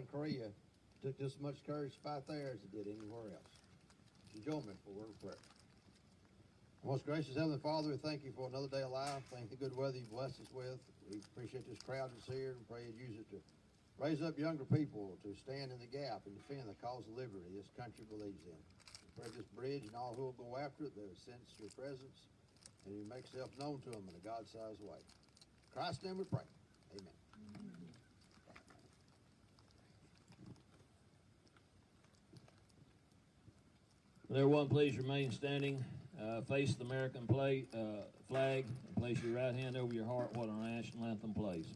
in Korea. It took just as much courage to fight there as it did anywhere else. Would you join me for a word of prayer? Most gracious Heavenly Father, we thank you for another day of life. Thank you for the good weather you blessed us with. We appreciate this crowd that's here and pray you'd use it to raise up younger people to stand in the gap and defend the cause of liberty this country believes in. We pray this bridge and all who will go after it, they'll sense your presence and you make yourself known to them in a God-sized way. In Christ's name we pray. Amen. Will everyone please remain standing, face the American flag, and place your right hand over your heart while our national anthem plays.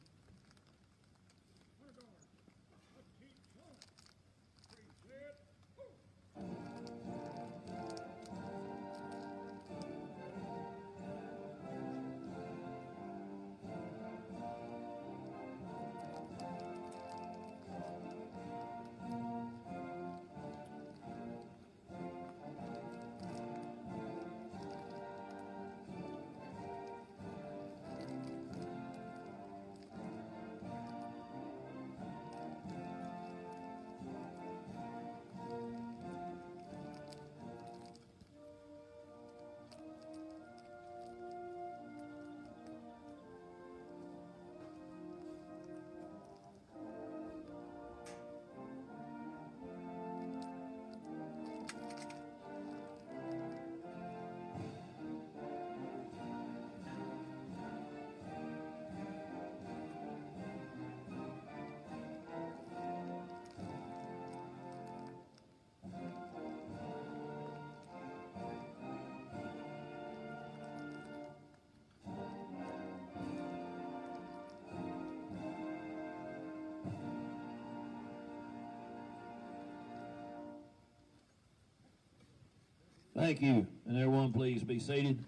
Thank you. And everyone please be seated.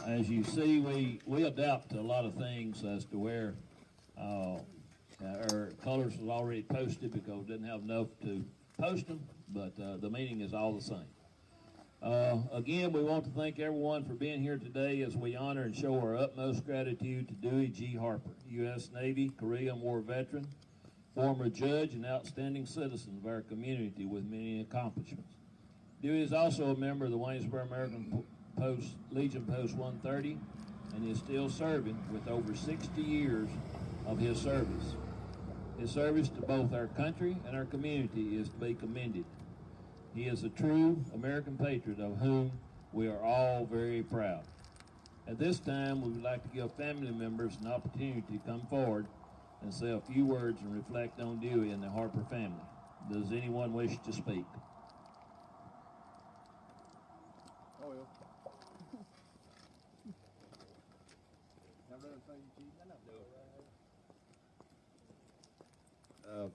As you see, we adapt a lot of things as to where our colors was already posted because we didn't have enough to post them, but the meaning is all the same. Again, we want to thank everyone for being here today as we honor and show our utmost gratitude to Dewey G. Harper, U.S. Navy, Korean War veteran, former judge, and outstanding citizen of our community with many accomplishments. Dewey is also a member of the Waynesboro American Legion Post 130 and is still serving with over 60 years of his service. His service to both our country and our community is to be commended. He is a true American patriot of whom we are all very proud. At this time, we would like to give family members an opportunity to come forward and say a few words and reflect on Dewey and the Harper family. Does anyone wish to speak?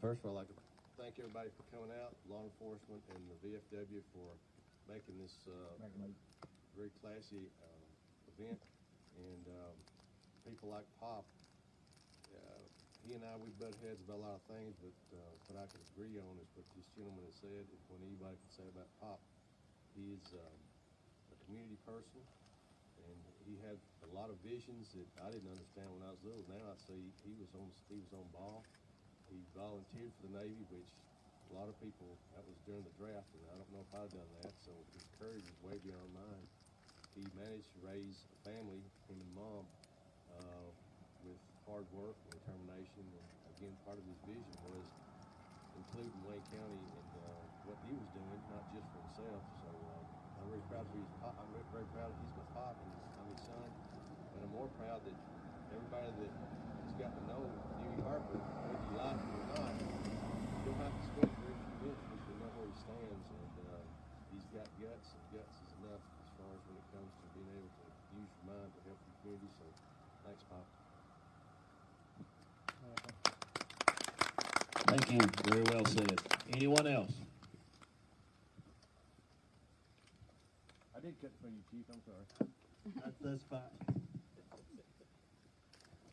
First of all, I'd like to thank everybody for coming out, law enforcement and the VFW for making this very classy event. And people like Pop, he and I, we butt heads about a lot of things, but what I can agree on is what this gentleman has said, and what anybody can say about Pop. He is a community person, and he had a lot of visions that I didn't understand when I was little. Now I see he was on ball. He volunteered for the Navy, which a lot of people, that was during the draft, and I don't know if I'd done that, so his courage is way beyond mine. He managed to raise a family, him and Mom, with hard work and determination, and again, part of his vision was including Wayne County in what he was doing, not just for himself, so I'm very proud of his pop. I'm very proud that he's my pop, and I'm his son, and I'm more proud that everybody that has got to know Dewey Harper, whether you like him or not, you don't have to speak for a few minutes because you know where he stands, and he's got guts, and guts is enough as far as when it comes to being able to use your mind to help the community, so thanks, Pop. Thank you. Very well said. Anyone else? I did cut for you, Chief. I'm sorry. That's fine.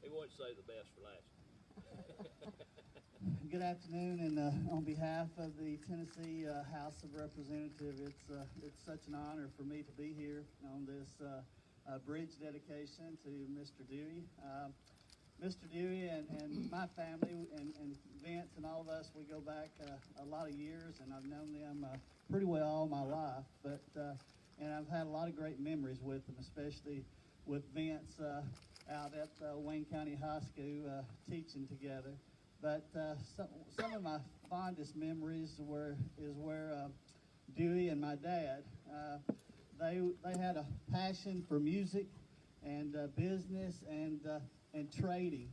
He wants to say the best for last. Good afternoon, and on behalf of the Tennessee House of Representatives, it's such an honor for me to be here on this bridge dedication to Mr. Dewey. Mr. Dewey and my family and Vince and all of us, we go back a lot of years, and I've known them pretty well all my life. But and I've had a lot of great memories with them, especially with Vince out at Wayne County High School teaching together. But some of my fondest memories is where Dewey and my dad, they had a passion for music and business and trading.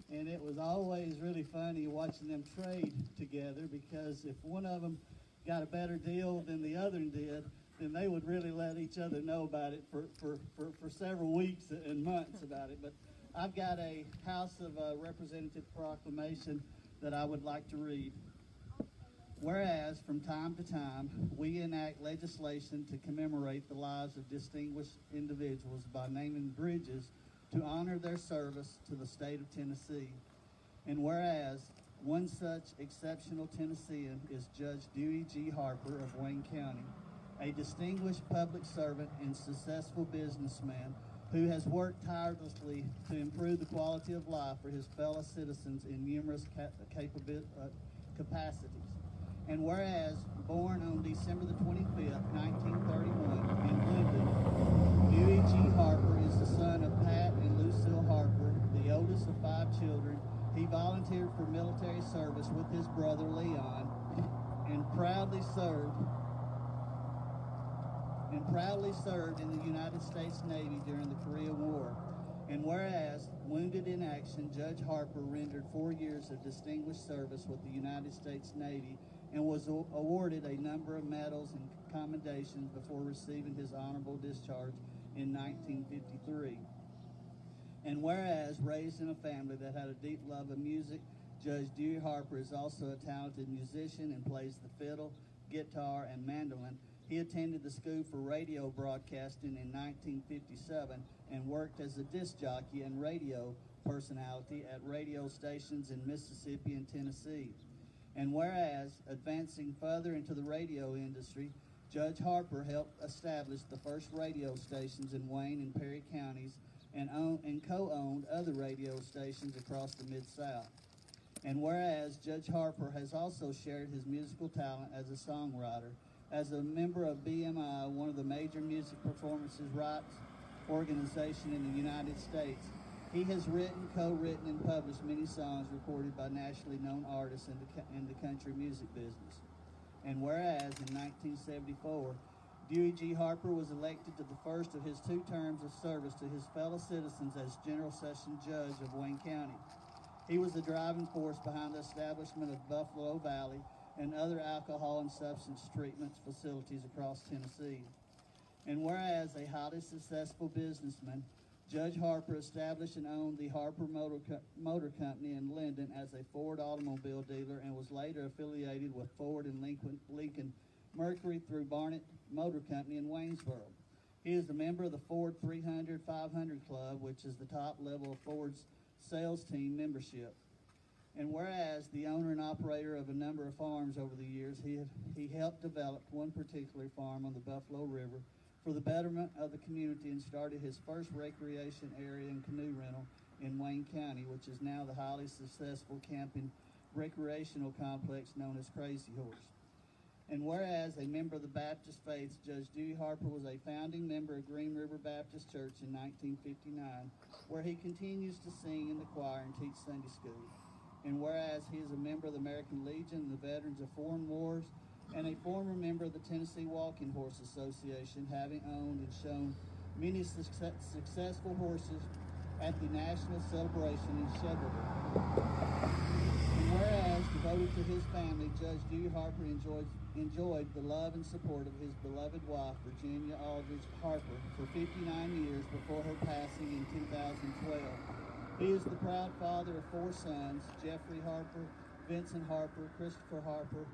And it was always really funny watching them trade together, because if one of them got a better deal than the other did, then they would really let each other know about it for several weeks and months about it. But I've got a House of Representative proclamation that I would like to read. Whereas, from time to time, we enact legislation to commemorate the lives of distinguished individuals by naming bridges to honor their service to the state of Tennessee. And whereas, one such exceptional Tennessean is Judge Dewey G. Harper of Wayne County, a distinguished public servant and successful businessman who has worked tirelessly to improve the quality of life for his fellow citizens in numerous capacities. And whereas, born on December the 25th, 1931, in Linden, Dewey G. Harper is the son of Pat and Lucille Harper, the oldest of 5 children. He volunteered for military service with his brother Leon and proudly served in the United States Navy during the Korean War. And whereas, wounded in action, Judge Harper rendered 4 years of distinguished service with the United States Navy and was awarded a number of medals and commendations before receiving his honorable discharge in 1953. And whereas, raised in a family that had a deep love of music, Judge Dewey Harper is also a talented musician and plays the fiddle, guitar, and mandolin. He attended the School for Radio Broadcasting in 1957 and worked as a disc jockey and radio personality at radio stations in Mississippi and Tennessee. And whereas, advancing further into the radio industry, Judge Harper helped establish the first radio stations in Wayne and Perry counties and co-owned other radio stations across the Mid-South. And whereas, Judge Harper has also shared his musical talent as a songwriter. As a member of BMI, one of the major music performances rights organization in the United States, he has written, co-written, and published many songs recorded by nationally known artists in the country music business. And whereas, in 1974, Dewey G. Harper was elected to the first of his 2 terms of service to his fellow citizens as General Session Judge of Wayne County. He was the driving force behind the establishment of Buffalo Valley and other alcohol and substance treatment facilities across Tennessee. And whereas, a highly successful businessman, Judge Harper established and owned the Harper Motor Company in Linden as a Ford automobile dealer and was later affiliated with Ford and Lincoln Mercury through Barnett Motor Company in Waynesboro. He is a member of the Ford 300-500 Club, which is the top level of Ford's sales team membership. And whereas, the owner and operator of a number of farms over the years, he helped develop one particular farm on the Buffalo River for the betterment of the community and started his first recreation area and canoe rental in Wayne County, which is now the highly successful camping recreational complex known as Crazy Horse. And whereas, a member of the Baptist faith, Judge Dewey Harper was a founding member of Green River Baptist Church in 1959, where he continues to sing in the choir and teach Sunday school. And whereas, he is a member of the American Legion and the Veterans of Foreign Wars, and a former member of the Tennessee Walking Horse Association, having owned and shown many successful horses at the National Celebration in Chevrolet. And whereas, devoted to his family, Judge Dewey Harper enjoyed the love and support of his beloved wife, Virginia Aldridge Harper, for 59 years before her passing in 2012. He is the proud father of 4 sons, Jeffrey Harper, Vincent Harper, Christopher Harper,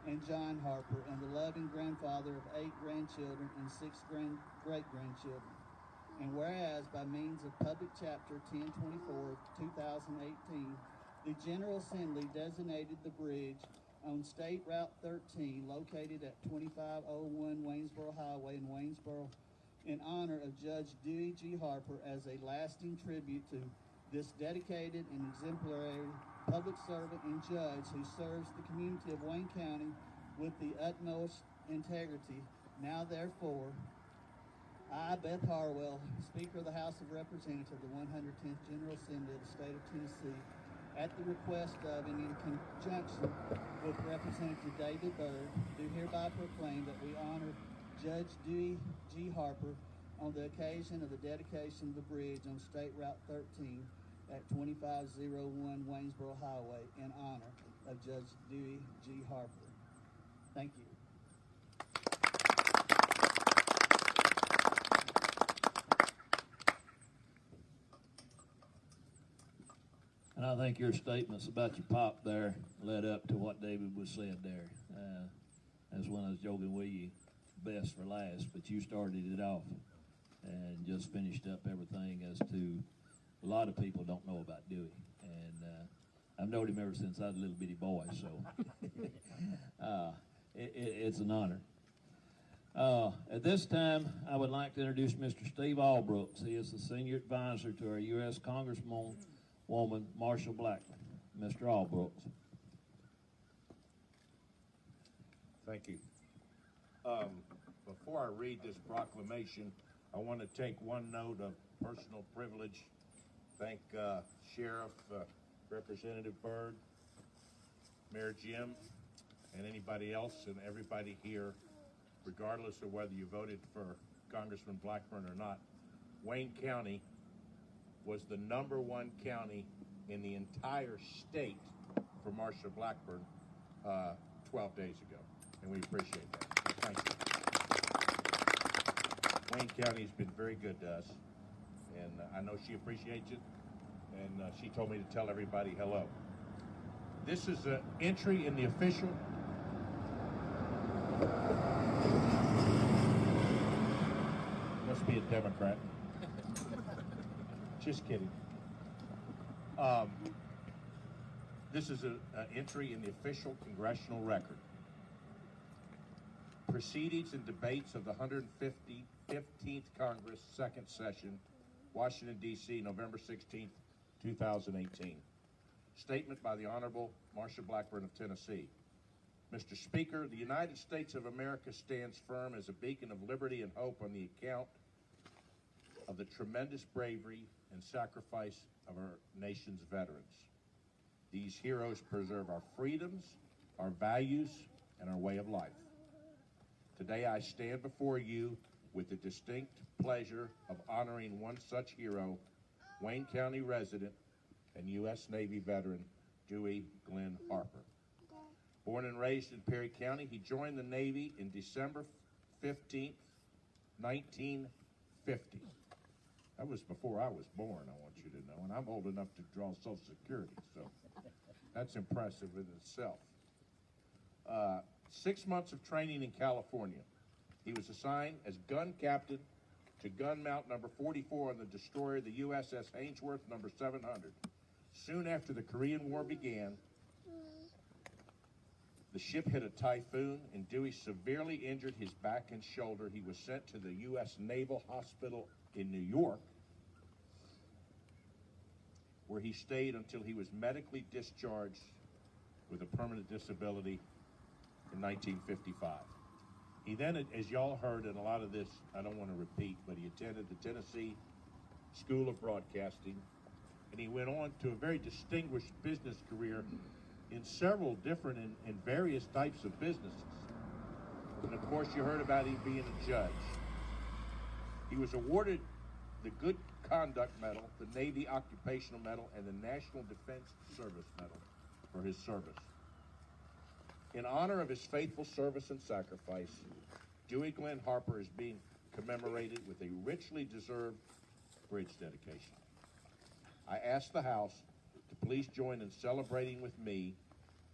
and John Harper, and the loving grandfather of 8 grandchildren and 6 great-grandchildren. And whereas, by means of Public Chapter 1024 of 2018, the General Assembly designated the bridge on State Route 13, located at 2501 Waynesboro Highway in Waynesboro, in honor of Judge Dewey G. Harper as a lasting tribute to This dedicated and exemplary public servant and judge who serves the community of Wayne County with the utmost integrity. Now therefore, I, Beth Harwell, Speaker of the House of Representatives of the 110th General Assembly of the State of Tennessee, at the request of and in conjunction with Representative David Byrd, do hereby proclaim that we honor Judge Dewey G. Harper on the occasion of the dedication of the bridge on State Route 13 at 2501 Waynesboro Highway in honor of Judge Dewey G. Harper. Thank you. And I think your statements about your pop there led up to what David was said there. As when I was joking with you, best for last, but you started it off and just finished up everything as to a lot of people don't know about Dewey. And I've known him ever since I was a little bitty boy, so it's an honor. At this time, I would like to introduce Mr. Steve Allbrooks. He is the senior advisor to our U.S. Congresswoman Marsha Blackburn. Mr. Allbrooks. Thank you. Before I read this proclamation, I want to take one note of personal privilege. Thank Sheriff, Representative Byrd, Mayor Jim, and anybody else and everybody here, regardless of whether you voted for Congressman Blackburn or not. Wayne County was the #1 county in the entire state for Marsha Blackburn 12 days ago, and we appreciate that. Thank you. Wayne County has been very good to us, and I know she appreciates it, and she told me to tell everybody hello. This is an entry in the official. Must be a Democrat. Just kidding. This is an entry in the official congressional record. Proceedings and debates of the 115th Congress, second session, Washington, D.C., November 16th, 2018. Statement by the Honorable Marsha Blackburn of Tennessee. Mr. Speaker, the United States of America stands firm as a beacon of liberty and hope on the account of the tremendous bravery and sacrifice of our nation's veterans. These heroes preserve our freedoms, our values, and our way of life. Today I stand before you with the distinct pleasure of honoring one such hero, Wayne County resident and U.S. Navy veteran, Dewey Glenn Harper. Born and raised in Perry County, he joined the Navy in December 15th, 1950. That was before I was born, I want you to know, and I'm old enough to draw Social Security, so that's impressive in itself. 6 months of training in California. He was assigned as gun captain to gun mount number 44 on the destroyer, the USS Ainsworth, number 700. Soon after the Korean War began, the ship hit a typhoon, and Dewey severely injured his back and shoulder. He was sent to the U.S. Naval Hospital in New York, where he stayed until he was medically discharged with a permanent disability in 1955. He then, as y'all heard, and a lot of this I don't want to repeat, but he attended the Tennessee School of Broadcasting, and he went on to a very distinguished business career in several different and various types of businesses. And of course, you heard about him being a judge. He was awarded the Good Conduct Medal, the Navy Occupational Medal, and the National Defense Service Medal for his service. In honor of his faithful service and sacrifice, Dewey Glenn Harper is being commemorated with a richly deserved bridge dedication. I ask the House to please join in celebrating with me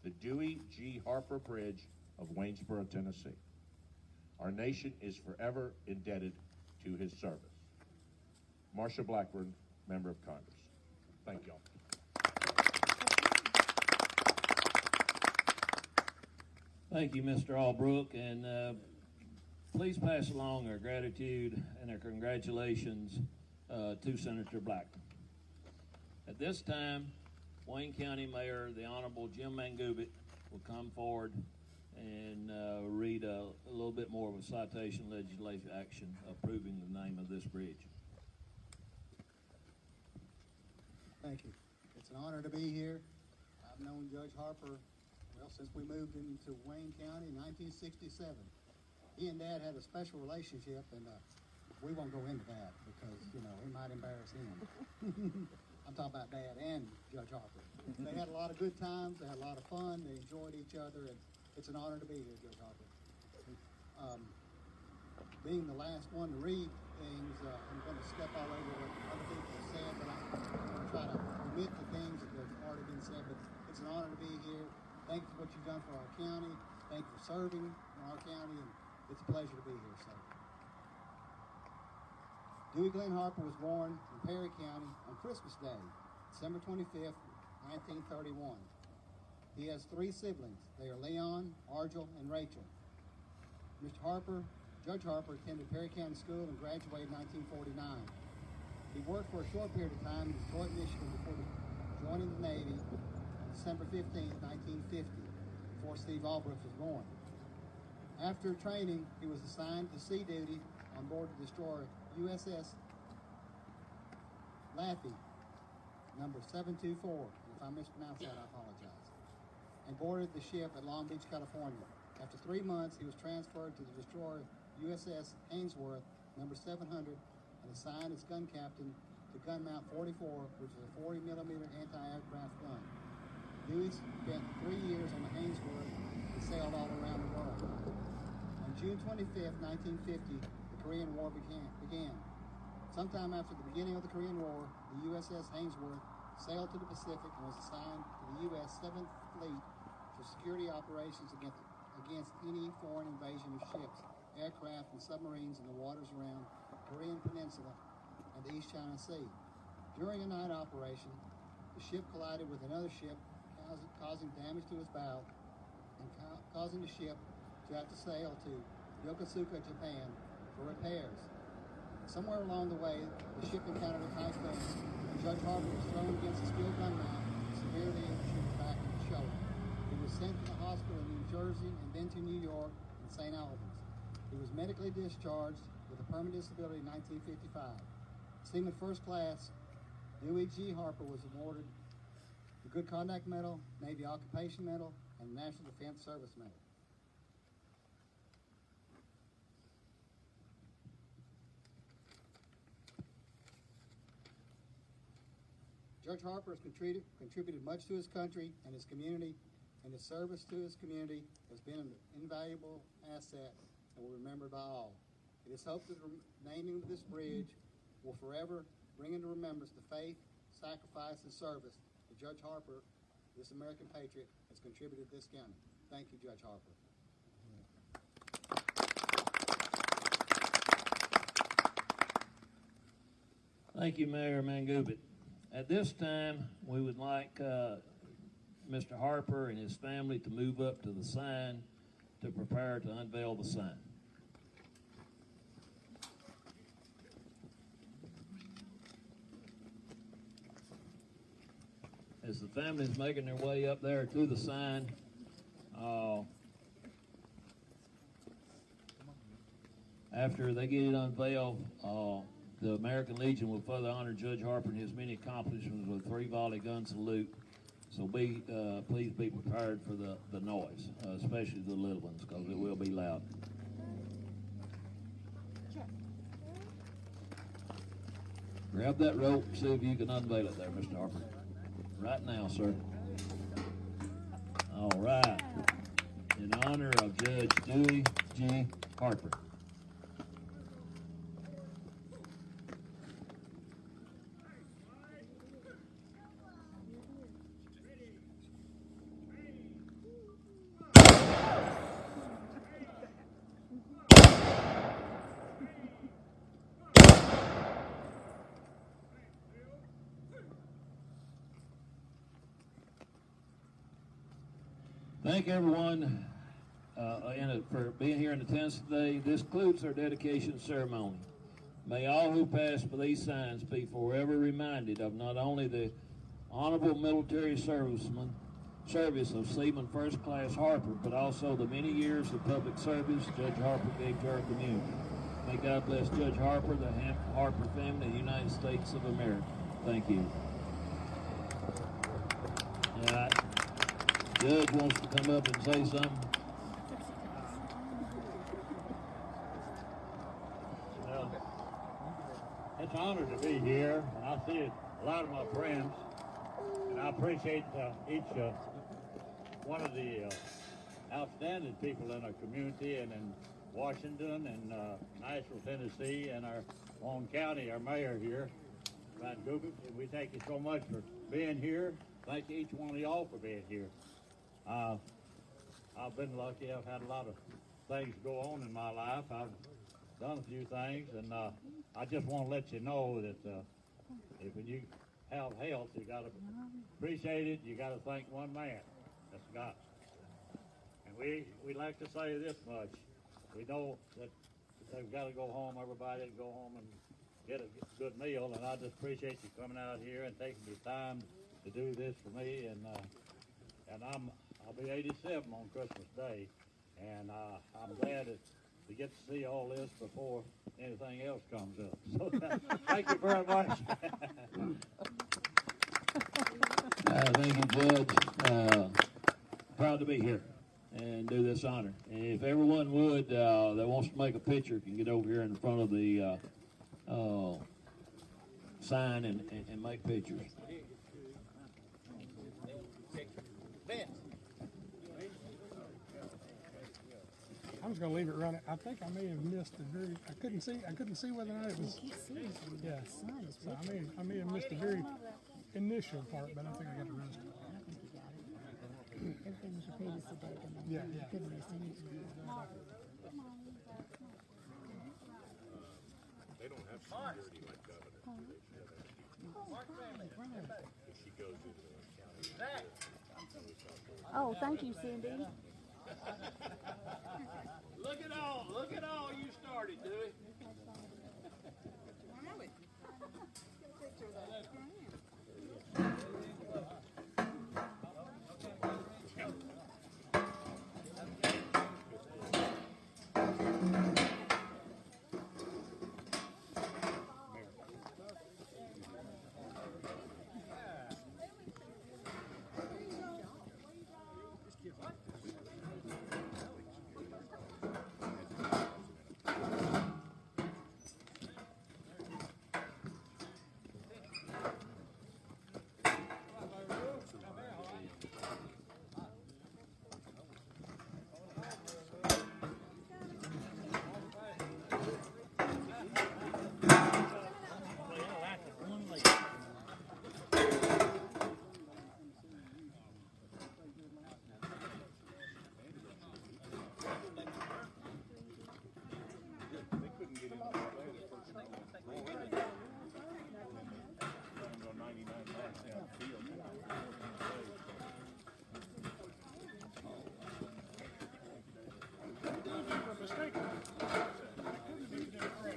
the Dewey G. Harper Bridge of Waynesboro, Tennessee. Our nation is forever indebted to his service. Marsha Blackburn, Member of Congress. Thank y'all. Thank you, Mr. Allbrook, and please pass along our gratitude and our congratulations to Senator Blackburn. At this time, Wayne County Mayor, the Honorable Jim Mangubit, will come forward and read a little bit more of a citation legislative action approving the name of this bridge. Thank you. It's an honor to be here. I've known Judge Harper, well, since we moved into Wayne County in 1967. He and Dad had a special relationship, and we won't go into that because, you know, it might embarrass him. I'm talking about Dad and Judge Harper. They had a lot of good times. They had a lot of fun. They enjoyed each other, and it's an honor to be here, Judge Harper. Being the last one to read things, I'm going to step all over what other people have said, but I'm going to try to omit the things that have already been said. But it's an honor to be here. Thank you for what you've done for our county. Thank you for serving in our county, and it's a pleasure to be here. So, Dewey Glenn Harper was born in Perry County on Christmas Day, December 25th, 1931. He has 3 siblings. They are Leon, Argel, and Rachel. Mr. Harper, Judge Harper, attended Perry County School and graduated in 1949. He worked for a short period of time in Detroit, Michigan before joining the Navy on December 15, 1950, before Steve Albrook was born. After training, he was assigned to sea duty on board the destroyer USS Laffey, number 724. If I mispronounce that, I apologize. And boarded the ship at Long Beach, California. After 3 months, he was transferred to the destroyer USS Ainsworth, number 700, and assigned as gun captain to gun mount 44, which is a 40mm anti-aircraft gun. Dewey spent 3 years on the Ainsworth and sailed all around the world. On June 25th, 1950, the Korean War began. Sometime after the beginning of the Korean War, the USS Ainsworth sailed to the Pacific and was assigned to the U.S. 7th Fleet for security operations against any foreign invasion of ships, aircraft, and submarines in the waters around the Korean Peninsula and the East China Sea. During a night operation, the ship collided with another ship, causing damage to its bow and causing the ship to have to sail to Yokosuka, Japan for repairs. Somewhere along the way, the ship encountered a typhoon, and Judge Harper was thrown against a steel gun mount and severely injured in the back of the shoulder. He was sent to the hospital in New Jersey and then to New York and St. Albans. He was medically discharged with a permanent disability in 1955. Seaman First Class Dewey G. Harper was awarded the Good Conduct Medal, Navy Occupation Medal, and the National Defense Service Medal. Judge Harper has contributed much to his country and his community, and his service to his community has been an invaluable asset and will be remembered by all. It is hoped that the naming of this bridge will forever bring into remembrance the faith, sacrifice, and service that Judge Harper, this American patriot, has contributed to this county. Thank you, Judge Harper. Thank you, Mayor Mangubit. At this time, we would like Mr. Harper and his family to move up to the sign to prepare to unveil the sign. As the family is making their way up there to the sign, after they get it unveiled, the American Legion will further honor Judge Harper and his many accomplishments with a 3-volley gun salute. So please be prepared for the noise, especially the little ones, because it will be loud. Grab that rope and see if you can unveil it there, Mr. Harper. Right now, sir. All right. In honor of Judge Dewey G. Harper. Thank everyone for being here in attendance today. This concludes our dedication ceremony. May all who pass by these signs be forever reminded of not only the honorable military service of Seaman First Class Harper, but also the many years of public service Judge Harper gave to our community. May God bless Judge Harper, the Harper family, of the United States of America. Thank you. Judge wants to come up and say something. Well, it's an honor to be here, and I see a lot of my friends, and I appreciate each one of the outstanding people in our community and in Washington and Nashville, Tennessee, and our own county, our mayor here, Van Google. We thank you so much for being here. Thank you, each one of y'all, for being here. I've been lucky. I've had a lot of things go on in my life. I've done a few things, and I just want to let you know that if you have health, you got to appreciate it. You got to thank one man. That's God. And we like to say this much. We know that they've got to go home, everybody to go home and get a good meal, and I just appreciate you coming out here and taking your time to do this for me, and I'll be 87 on Christmas Day, and I'm glad to get to see all this before anything else comes up. So thank you very much. Thank you, Judge. Proud to be here and do this honor. And if everyone would, that wants to make a picture, can get over here in front of the sign and make pictures. I was going to leave it running. I think I may have missed the very. I couldn't see whether or not it was. Yeah. So I may have missed the very initial part, but I think I got the rest. Everything was repeated today. Yeah. Couldn't miss anything. They don't have security like governor. She goes into the county. Oh, thank you, Cindy. Look at all you started, Dewey.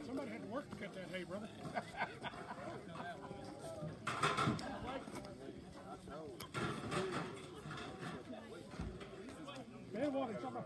Somebody had to work to cut that hay, brother. Man, what? It's on my